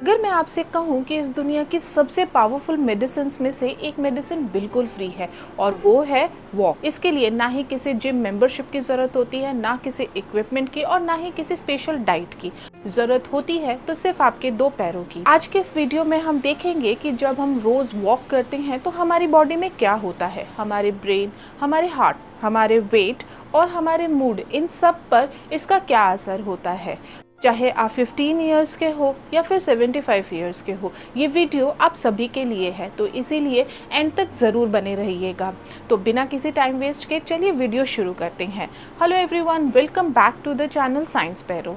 अगर मैं आपसे कहूँ कि इस दुनिया की सबसे पावरफुल मेडिसिन्स में से एक मेडिसिन बिल्कुल फ्री है और वो है वॉक। इसके लिए ना ही किसी जिम मेंबरशिप की ज़रूरत होती है, ना किसी इक्विपमेंट की और ना ही किसी स्पेशल डाइट की ज़रूरत होती है, तो सिर्फ आपके 2 पैरों की। आज के इस वीडियो में हम देखेंगे कि जब हम रोज़ वॉक करते हैं तो हमारी बॉडी में क्या होता है, हमारे ब्रेन, हमारे हार्ट, हमारे वेट और हमारे मूड, इन सब पर इसका क्या असर होता है। चाहे आप 15 इयर्स के हो या फिर 75 इयर्स के हो, ये वीडियो आप सभी के लिए है, तो इसीलिए एंड तक ज़रूर बने रहिएगा। तो बिना किसी टाइम वेस्ट के चलिए वीडियो शुरू करते हैं। Hello everyone, welcome back to the channel science पैरो।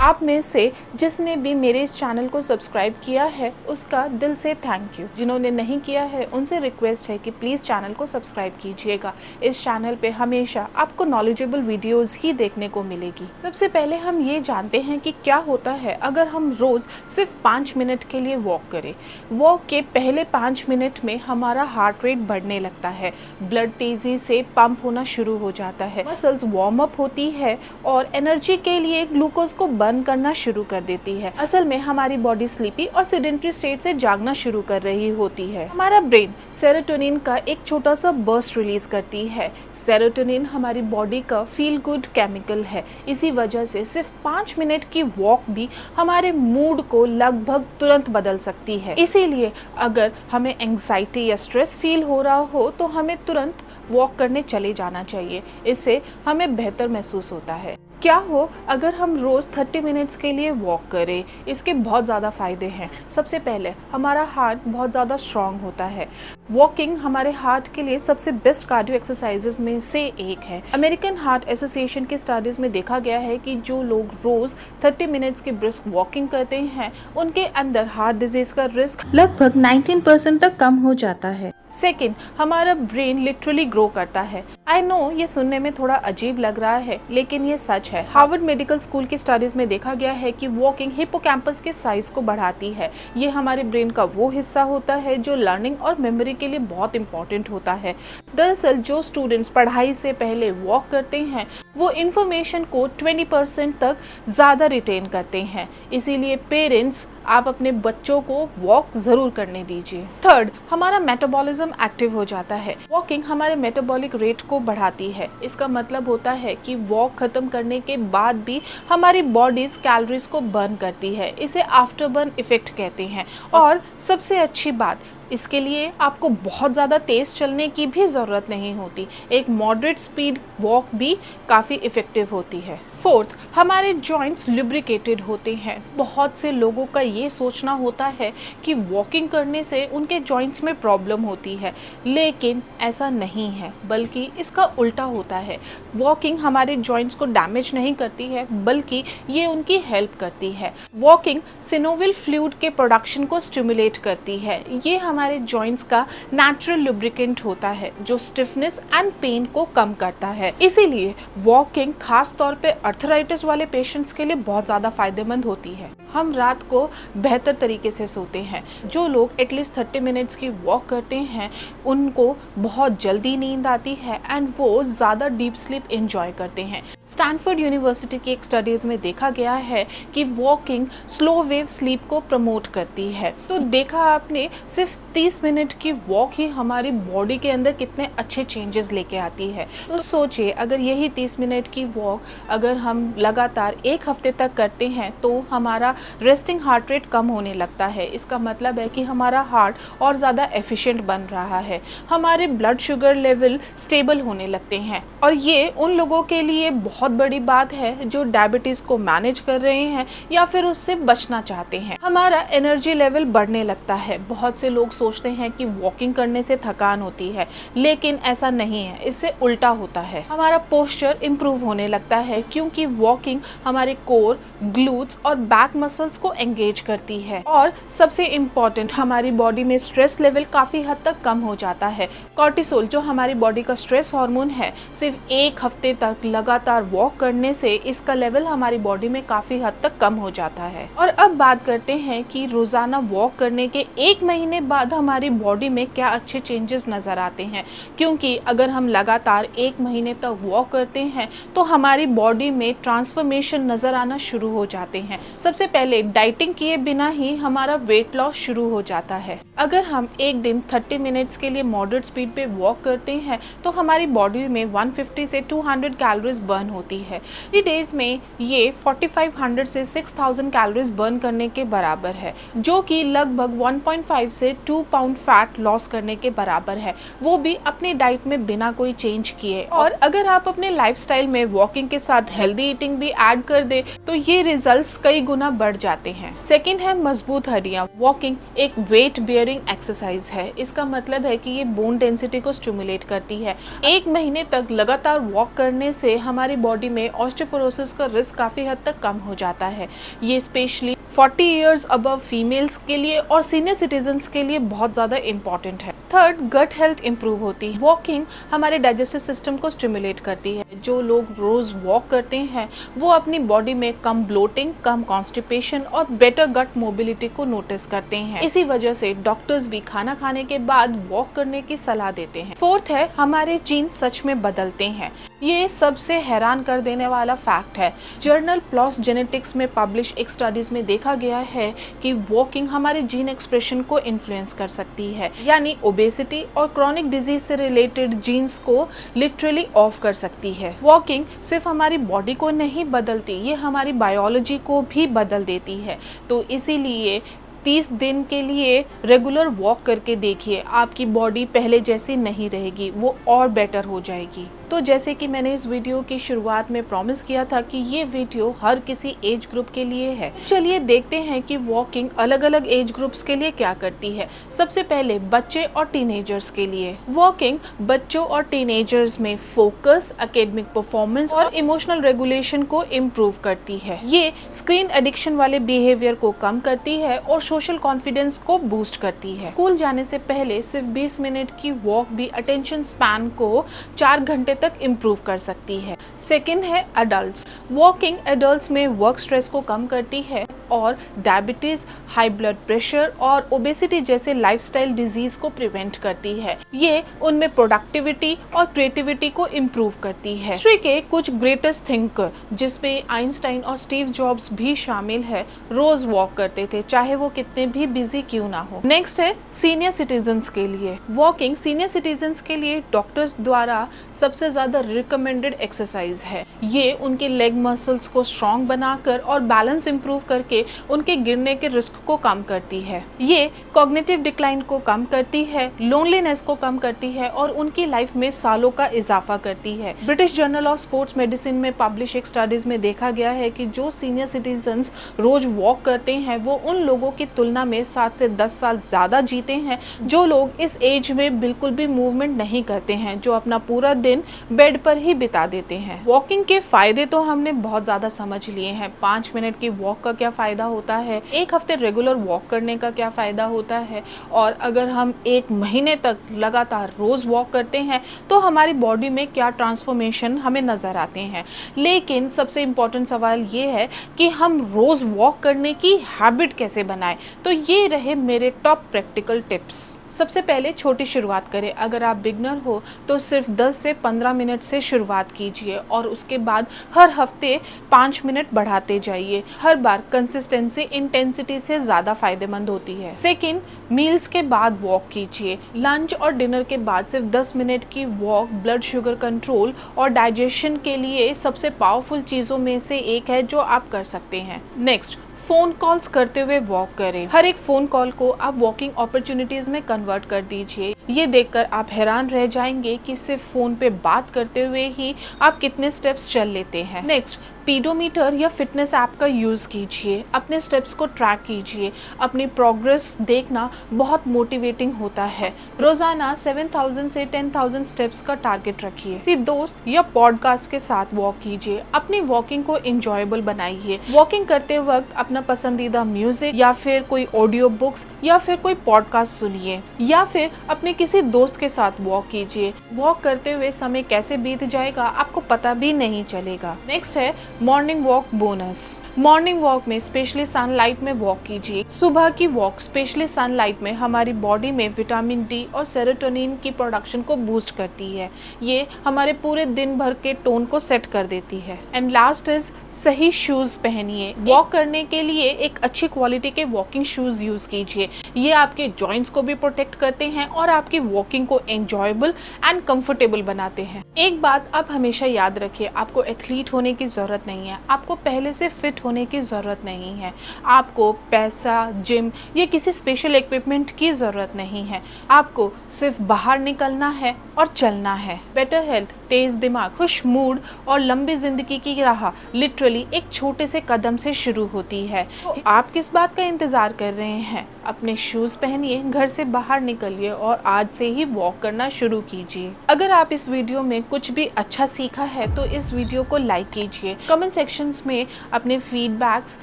आप में से जिसने भी मेरे इस चैनल को सब्सक्राइब किया है उसका दिल से थैंक यू। जिन्होंने नहीं किया है उनसे रिक्वेस्ट है कि प्लीज़ चैनल को सब्सक्राइब कीजिएगा। इस चैनल पे हमेशा आपको नॉलेजेबल वीडियोस ही देखने को मिलेगी। सबसे पहले हम ये जानते हैं कि क्या होता है अगर हम रोज़ सिर्फ 5 मिनट के लिए वॉक करें। वॉक के पहले 5 मिनट में हमारा हार्ट रेट बढ़ने लगता है, ब्लड तेज़ी से पंप होना शुरू हो जाता है, मसल्स वार्म अप होती है और एनर्जी के लिए ग्लूकोज को बर्न करना शुरू कर देती है। असल में हमारी बॉडी स्लीपी और सेडेंटरी स्टेट से जागना शुरू कर रही होती है। हमारा ब्रेन सेरोटोनिन का एक छोटा सा बर्स्ट रिलीज करती है। सेरोटोनिन हमारी बॉडी का फील गुड केमिकल है। इसी वजह से सिर्फ 5 मिनट की वॉक भी हमारे मूड को लगभग तुरंत बदल सकती है। इसीलिए अगर हमें एंग्जाइटी या स्ट्रेस फील हो रहा हो तो हमें तुरंत वॉक करने चले जाना चाहिए। इससे हमें बेहतर महसूस होता है। क्या हो अगर हम रोज़ 30 मिनट्स के लिए वॉक करें। इसके बहुत ज़्यादा फ़ायदे हैं। सबसे पहले हमारा हार्ट बहुत ज़्यादा स्ट्रॉन्ग होता है। वॉकिंग हमारे हार्ट के लिए सबसे बेस्ट कार्डियो एक्सरसाइजेज में से एक है। अमेरिकन हार्ट एसोसिएशन की स्टडीज़ में देखा गया है कि जो लोग रोज़ 30 मिनट्स की ब्रिस्क वॉकिंग करते हैं उनके अंदर हार्ट डिजीज़ का रिस्क लगभग 19% तक कम हो जाता है। सेकेंड, हमारा ब्रेन लिटरली ग्रो करता है। आई नो ये सुनने में थोड़ा अजीब लग रहा है, लेकिन ये सच है। हार्वर्ड मेडिकल स्कूल की स्टडीज में देखा गया है कि वॉकिंग हिप्पोकैम्पस के साइज को बढ़ाती है। ये हमारे ब्रेन का वो हिस्सा होता है जो लर्निंग और मेमोरी के लिए बहुत इंपॉर्टेंट होता है। दरअसल जो स्टूडेंट्स पढ़ाई से पहले वॉक करते हैं वो इन्फॉर्मेशन को 20% तक ज़्यादा रिटेन करते हैं। इसीलिए पेरेंट्स आप अपने बच्चों को वॉक ज़रूर करने दीजिए। थर्ड, हमारा मेटाबॉलिज्म एक्टिव हो जाता है। वॉकिंग हमारे मेटाबॉलिक रेट को बढ़ाती है। इसका मतलब होता है कि वॉक ख़त्म करने के बाद भी हमारी बॉडीज़ कैलोरीज को बर्न करती है। इसे आफ्टर बर्न इफेक्ट कहते हैं। और सबसे अच्छी बात, इसके लिए आपको बहुत ज़्यादा तेज़ चलने की भी ज़रूरत नहीं होती। एक मॉडरेट स्पीड वॉक भी काफ़ी इफ़ेक्टिव होती है। फोर्थ, हमारे जॉइंट्स लुब्रिकेटेड होते हैं। बहुत से लोगों का ये सोचना होता है कि वॉकिंग करने से उनके जॉइंट्स में प्रॉब्लम होती है, लेकिन ऐसा नहीं है, बल्कि इसका उल्टा होता है। वॉकिंग हमारे जॉइंट्स को डैमेज नहीं करती है, बल्कि ये उनकी हेल्प करती है। वॉकिंग सिनोविल फ्लूइड के प्रोडक्शन को स्टिमुलेट करती है। ये हमारे जॉइंट्स का नेचुरल लुब्रिकेंट होता है जो स्टिफनेस एंड पेन को कम करता है। इसीलिए वॉकिंग खास तौर पे आर्थराइटिस वाले पेशेंट्स के लिए बहुत ज़्यादा फायदेमंद होती है। हम रात को बेहतर तरीके से सोते हैं। जो लोग एटलीस्ट 30 मिनट्स की वॉक करते हैं उनको बहुत जल्दी नींद आती है एंड वो ज़्यादा डीप स्लीप एंजॉय करते हैं। स्टैनफोर्ड यूनिवर्सिटी की एक स्टडीज़ में देखा गया है कि वॉकिंग स्लो वेव स्लीप को प्रमोट करती है। तो देखा आपने, सिर्फ 30 मिनट की वॉक ही हमारी बॉडी के अंदर कितने अच्छे चेंजेस लेके आती है। तो सोचिए, अगर यही 30 मिनट की वॉक अगर हम लगातार 1 हफ्ते तक करते हैं तो हमारा रेस्टिंग हार्ट रेट कम होने लगता है। इसका मतलब है कि हमारा हार्ट और ज़्यादा एफिशिएंट बन रहा है। हमारे ब्लड शुगर लेवल स्टेबल होने लगते हैं और ये उन लोगों के लिए बहुत बड़ी बात है जो डायबिटीज़ को मैनेज कर रहे हैं या फिर उससे बचना चाहते हैं। हमारा एनर्जी लेवल बढ़ने लगता है। बहुत से लोग सोचते हैं कि वॉकिंग करने से थकान होती है, लेकिन ऐसा नहीं है, इससे उल्टा होता है। हमारा पोस्चर इंप्रूव होने लगता है क्योंकि वॉकिंग हमारे कोर, ग्लूट्स और बैक मसल मसल्स को एंगेज करती है और सबसे इम्पोर्टेंट हमारी बॉडी में स्ट्रेस लेवल काफ़ी हद तक कम हो जाता है। कॉर्टिसोल जो हमारी बॉडी का स्ट्रेस हार्मोन है, सिर्फ एक हफ्ते तक लगातार वॉक करने से इसका लेवल हमारी बॉडी में काफ़ी हद तक कम हो जाता है। और अब बात करते हैं कि रोज़ाना वॉक करने के 1 महीने बाद हमारी बॉडी में क्या अच्छे चेंजेस नज़र आते हैं, क्योंकि अगर हम लगातार 1 महीने तक वॉक करते हैं तो हमारी बॉडी में ट्रांसफॉर्मेशन नज़र आना शुरू हो जाते हैं। सबसे पहले डाइटिंग किए बिना ही हमारा वेट लॉस शुरू हो जाता है। अगर हम एक दिन 30 मिनट्स के लिए मॉडरेट स्पीड पे वॉक करते हैं तो हमारी बॉडी में 150 से 200 कैलोरीज बर्न होती है। 3 डेज में ये 4500 से 6000 कैलोरीज बर्न करने के बराबर है, जो कि लगभग 1.5 से 2 पाउंड फैट लॉस करने के बराबर है, वो भी अपनी डाइट में बिना कोई चेंज किए। और अगर आप अपने लाइफस्टाइल में वॉकिंग के साथ हेल्दी ईटिंग भी ऐड कर दे तो ये रिजल्ट्स कई गुना बढ़ जाते हैं। सेकंड है मजबूत हड्डियां। वॉकिंग एक वेट बियरिंग एक्सरसाइज है। इसका मतलब है कि ये बोन डेंसिटी को स्टिमुलेट करती है। 1 महीने तक लगातार वॉक करने से हमारी बॉडी में ऑस्टियोपोरोसिस का रिस्क काफी हद तक कम हो जाता है। ये स्पेशली 40 इयर्स अबव फीमेल्स के लिए और सीनियर सिटीजन्स के लिए बहुत ज़्यादा इंपॉर्टेंट है। थर्ड, गट हेल्थ इंप्रूव होती है। वॉकिंग हमारे डाइजेस्टिव सिस्टम को स्टिमुलेट करती है। जो लोग रोज वॉक करते हैं वो अपनी बॉडी में कम ब्लोटिंग, कम कॉन्स्टिपेशन और बेटर गट मोबिलिटी को नोटिस करते हैं। इसी वजह से डॉक्टर्स भी खाना खाने के बाद वॉक करने की सलाह देते हैं। फोर्थ है, हमारे जीन सच में बदलते हैं। ये सबसे हैरान कर देने वाला फैक्ट है। जर्नल प्लॉस जेनेटिक्स में पब्लिश एक स्टडीज में देखा गया है कि वॉकिंग हमारे जीन एक्सप्रेशन को इन्फ्लुएंस कर सकती है, यानी ओबेसिटी और क्रॉनिक डिजीज से रिलेटेड जीन्स को लिटरली ऑफ कर सकती है। वॉकिंग सिर्फ हमारी बॉडी को नहीं बदलती, ये हमारी बायोलॉजी को भी बदल देती है। तो इसीलिए 30 दिन के लिए रेगुलर वॉक करके देखिए, आपकी बॉडी पहले जैसी नहीं रहेगी, वो और बेटर हो जाएगी। तो जैसे कि मैंने इस वीडियो की शुरुआत में प्रॉमिस किया था कि ये वीडियो हर किसी एज ग्रुप के लिए है। चलिए देखते हैं कि वॉकिंग अलग अलग एज ग्रुप्स के लिए क्या करती है। सबसे पहले बच्चे और टीनेजर्स के लिए वॉकिंग बच्चों और टीनेजर्स में फोकस, एकेडमिक परफॉर्मेंस और इमोशनल रेगुलेशन को इम्प्रूव करती है। ये स्क्रीन एडिक्शन वाले बिहेवियर को कम करती है और सोशल कॉन्फिडेंस को बूस्ट करती है। स्कूल जाने से पहले सिर्फ 20 मिनट की वॉक भी अटेंशन स्पैन को 4 घंटे तक इम्प्रूव कर सकती है। सेकंड है अडल्ट्स। वॉकिंग एडल्ट्स में वर्क स्ट्रेस को कम करती है और डायबिटीज, हाई ब्लड प्रेशर और ओबेसिटी जैसे लाइफस्टाइल डिजीज को प्रिवेंट करती है। ये उनमें प्रोडक्टिविटी और क्रिएटिविटी को इम्प्रूव करती है। हिस्ट्री के कुछ ग्रेटेस्ट थिंकर, जिसमें आइंस्टाइन और स्टीव जॉब्स भी शामिल है, रोज वॉक करते थे, चाहे वो कितने भी बिजी क्यों ना हो। नेक्स्ट है सीनियर सिटीजन्स के लिए। वॉकिंग सीनियर सिटीजन्स के लिए डॉक्टर्स द्वारा सबसे ज्यादा रिकमेंडेड एक्सरसाइज है। ये उनके लेग मसल्स को स्ट्रॉन्ग बनाकर और बैलेंस इंप्रूव करके उनके गिरने के रिस्क को कम करती है। ये कॉग्निटिव डिक्लाइन को कम करती है, लोनलीनेस को कम करती है और उनकी लाइफ में सालों का इजाफा करती है। British journal of sports medicine में पब्लिश एक स्टडीज में देखा गया है कि जो सीनियर सिटीजन्स रोज वॉक करते हैं वो उन लोगों की तुलना में 7 से 10 साल ज्यादा जीते हैं जो लोग इस एज में बिल्कुल भी मूवमेंट नहीं करते हैं, जो अपना पूरा दिन बेड पर ही बिता देते हैं। वॉकिंग के फायदे तो हमने बहुत ज्यादा समझ लिए हैं। 5 मिनट की वॉक का क्या फायदा होता है, 1 हफ्ते रेगुलर वॉक करने का क्या फायदा होता है, और अगर हम 1 महीने तक लगातार रोज वॉक करते हैं तो हमारी बॉडी में क्या ट्रांसफॉर्मेशन हमें नजर आते हैं। लेकिन सबसे इम्पोर्टेंट सवाल ये है कि हम रोज वॉक करने की हैबिट कैसे बनाएं। तो ये रहे मेरे टॉप प्रैक्टिकल टिप्स। सबसे पहले छोटी शुरुआत करें। अगर आप बिगनर हो तो सिर्फ 10 से 15 मिनट से शुरुआत कीजिए और उसके बाद हर हफ्ते 5 मिनट बढ़ाते जाइए। हर बार कंसिस्टेंसी इंटेंसिटी से ज़्यादा फायदेमंद होती है। सेकंड, मील्स के बाद वॉक कीजिए। लंच और डिनर के बाद सिर्फ 10 मिनट की वॉक ब्लड शुगर कंट्रोल और डाइजेशन के लिए सबसे पावरफुल चीज़ों में से एक है जो आप कर सकते हैं। नेक्स्ट, फ़ोन कॉल्स करते हुए वॉक करें। हर एक फ़ोन कॉल को आप वॉकिंग अपॉर्चुनिटीज़ में कन्वर्ट कर दीजिए। ये देखकर आप हैरान रह जाएंगे कि सिर्फ फ़ोन पे बात करते हुए ही आप कितने स्टेप्स चल लेते हैं। नेक्स्ट, पीडोमीटर या फिटनेस ऐप का यूज़ कीजिए, अपने स्टेप्स को ट्रैक कीजिए। अपनी प्रोग्रेस देखना बहुत मोटिवेटिंग होता है। रोज़ाना 7,000 से 10,000 स्टेप्स का टारगेट रखिए। किसी दोस्त या पॉडकास्ट के साथ वॉक कीजिए। अपनी वॉकिंग को इंजॉयबल बनाइए। वॉकिंग करते वक्त अपना पसंदीदा म्यूजिक या फिर कोई ऑडियो बुक्स या फिर कोई पॉडकास्ट सुनिए, या फिर अपने किसी दोस्त के साथ वॉक कीजिए। वॉक करते हुए समय कैसे बीत जाएगा आपको पता भी नहीं चलेगा। नेक्स्ट है morning walk bonus. Morning walk में स्पेशली सनलाइट में वॉक कीजिए। सुबह की वॉक स्पेशली सनलाइट में हमारी बॉडी में विटामिन डी और सेरोटोनिन की प्रोडक्शन को बूस्ट करती है। ये हमारे पूरे दिन भर के टोन को सेट कर देती है। एंड लास्ट इज सही शूज पहनिए। वॉक करने के लिए एक अच्छी क्वालिटी के वॉकिंग शूज यूज कीजिए। ये आपके जॉइंट्स को भी प्रोटेक्ट करते हैं और आपकी वॉकिंग को एंजॉयबल एंड कंफर्टेबल बनाते हैं। एक बात आप हमेशा याद रखिए, आपको एथलीट होने की ज़रूरत नहीं है, आपको पहले से फिट होने की ज़रूरत नहीं है, आपको पैसा, जिम या किसी स्पेशल इक्विपमेंट की ज़रूरत नहीं है। आपको सिर्फ बाहर निकलना है और चलना है। बेटर हेल्थ, तेज़ दिमाग, खुश मूड और लंबी ज़िंदगी की राह लिटरली एक छोटे से कदम से शुरू होती है। तो आप किस बात का इंतज़ार कर रहे हैं? अपने शूज़ पहनिए, घर से बाहर निकलिए और आज से ही वॉक करना शुरू कीजिए। अगर आप इस वीडियो में कुछ भी अच्छा सीखा है तो इस वीडियो को लाइक कीजिए। कमेंट सेक्शंस में अपने फीडबैक्स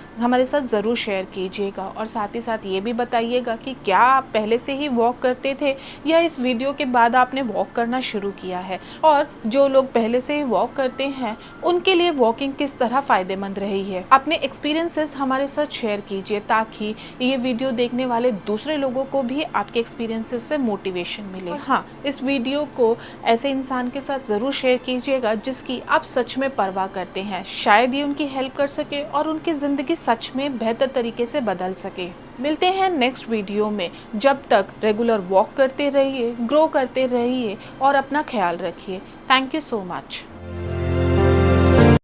हमारे साथ ज़रूर शेयर कीजिएगा और साथ ही साथ ये भी बताइएगा कि क्या आप पहले से ही वॉक करते थे या इस वीडियो के बाद आपने वॉक करना शुरू किया है, और जो लोग पहले से ही वॉक करते हैं उनके लिए वॉकिंग किस तरह फ़ायदेमंद रही है। अपने एक्सपीरियंसेस हमारे साथ शेयर कीजिए ताकि ये वीडियो देखने वाले दूसरे लोगों को भी आपके एक्सपीरियंसेस से मोटिवेशन मिले। हाँ, इस वीडियो को ऐसे इंसान के साथ ज़रूर शेयर कीजिएगा जिसकी आप सच में परवाह करते हैं। शायद ये उनकी हेल्प कर सके और उनकी ज़िंदगी सच में बेहतर तरीके से बदल सके। मिलते हैं नेक्स्ट वीडियो में। जब तक रेगुलर वॉक करते रहिए, ग्रो करते रहिए और अपना ख्याल रखिए। Thank you so much.